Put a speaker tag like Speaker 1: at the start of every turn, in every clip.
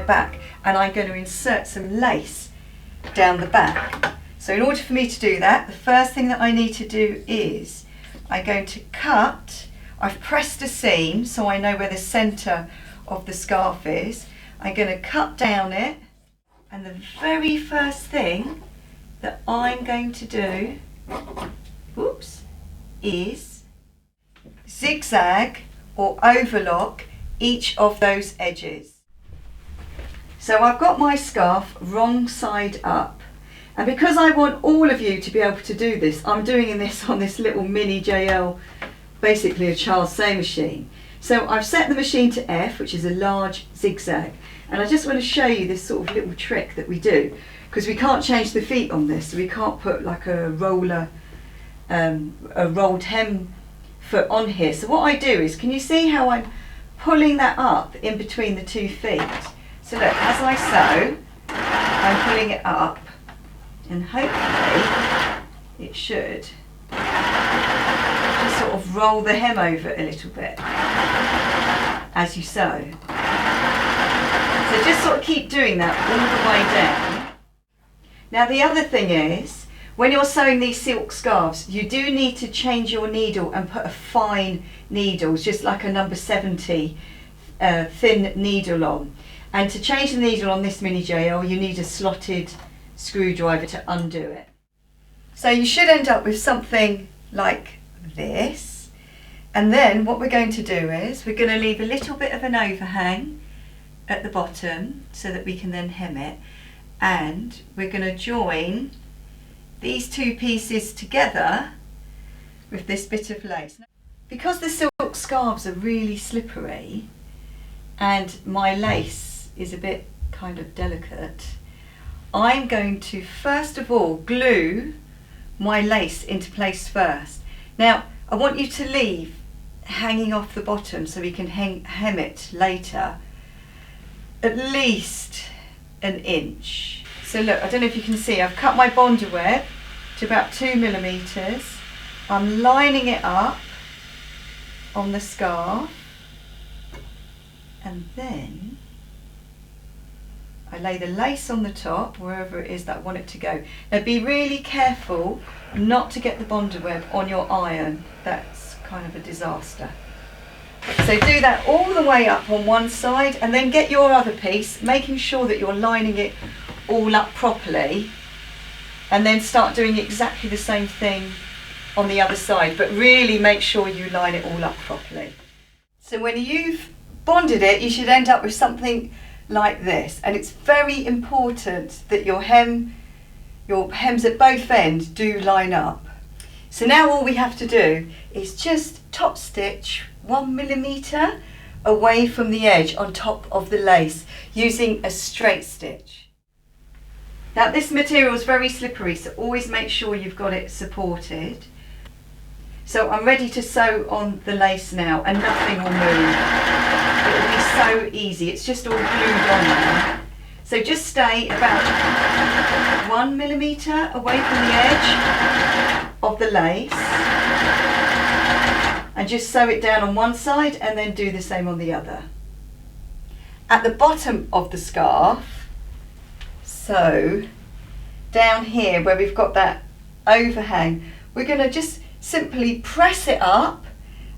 Speaker 1: back, and I'm going to insert some lace down the back. So in order for me to do that, the first thing that I need to do is I'm going to cut. I've pressed a seam so I know where the centre of the scarf is. I'm going to cut down it, and the very first thing that I'm going to do, is zigzag or overlock each of those edges. So I've got my scarf wrong side up, and because I want all of you to be able to do this, I'm doing this on this little mini JL, basically a child's sewing machine. So I've set the machine to F, which is a large zigzag, and I just want to show you this sort of little trick that we do, because we can't change the feet on this, so we can't put like a roller, a rolled hem foot on here. So what I do is, can you see how I'm pulling that up in between the 2 feet? So look, as I sew, I'm pulling it up, and hopefully it should just sort of roll the hem over a little bit as you sew. So just sort of keep doing that all the way down. Now the other thing is, when you're sewing these silk scarves, you do need to change your needle and put a fine needle, just like a number 70 thin needle on. And to change the needle on this mini JL, you need a slotted screwdriver to undo it. So you should end up with something like this. And then what we're going to do is, we're going to leave a little bit of an overhang at the bottom so that we can then hem it. And we're going to join these 2 pieces together with this bit of lace. Because the silk scarves are really slippery and my lace is a bit kind of delicate, I'm going to first of all glue my lace into place first. Now I want you to leave hanging off the bottom so we can hem it later, at least an inch. So look, I don't know if you can see, I've cut my bonder web to about 2 millimeters. I'm lining it up on the scarf, and then I lay the lace on the top, wherever it is that I want it to go. Now be really careful not to get the bonder web on your iron. That's kind of a disaster. So do that all the way up on one side, and then get your other piece, making sure that you're lining it all up properly, and then start doing exactly the same thing on the other side, but really make sure you line it all up properly. So when you've bonded it, you should end up with something like this, and it's very important that your hems at both ends do line up. So now all we have to do is just top stitch 1 millimeter away from the edge on top of the lace using a straight stitch. Now this material is very slippery, so always make sure you've got it supported. So I'm ready to sew on the lace now, and nothing will move. It will be so easy, it's just all glued on now. So just stay about 1 millimeter away from the edge of the lace, and just sew it down on one side and then do the same on the other. At the bottom of the scarf, so down here where we've got that overhang, we're going to just simply press it up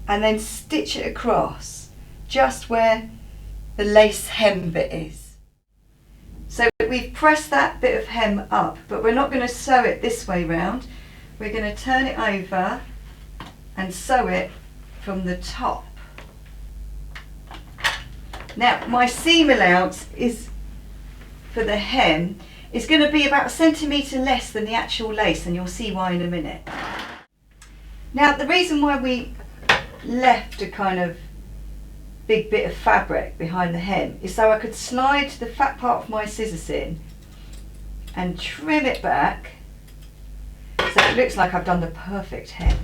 Speaker 1: and then stitch it across just where the lace hem bit is. So we've pressed that bit of hem up, but we're not going to sew it this way round. We're going to turn it over and sew it from the top. Now my seam allowance is for the hem is going to be about 1 centimetre less than the actual lace, and you'll see why in a minute. Now the reason why we left a kind of big bit of fabric behind the hem is so I could slide the fat part of my scissors in and trim it back so it looks like I've done the perfect hem.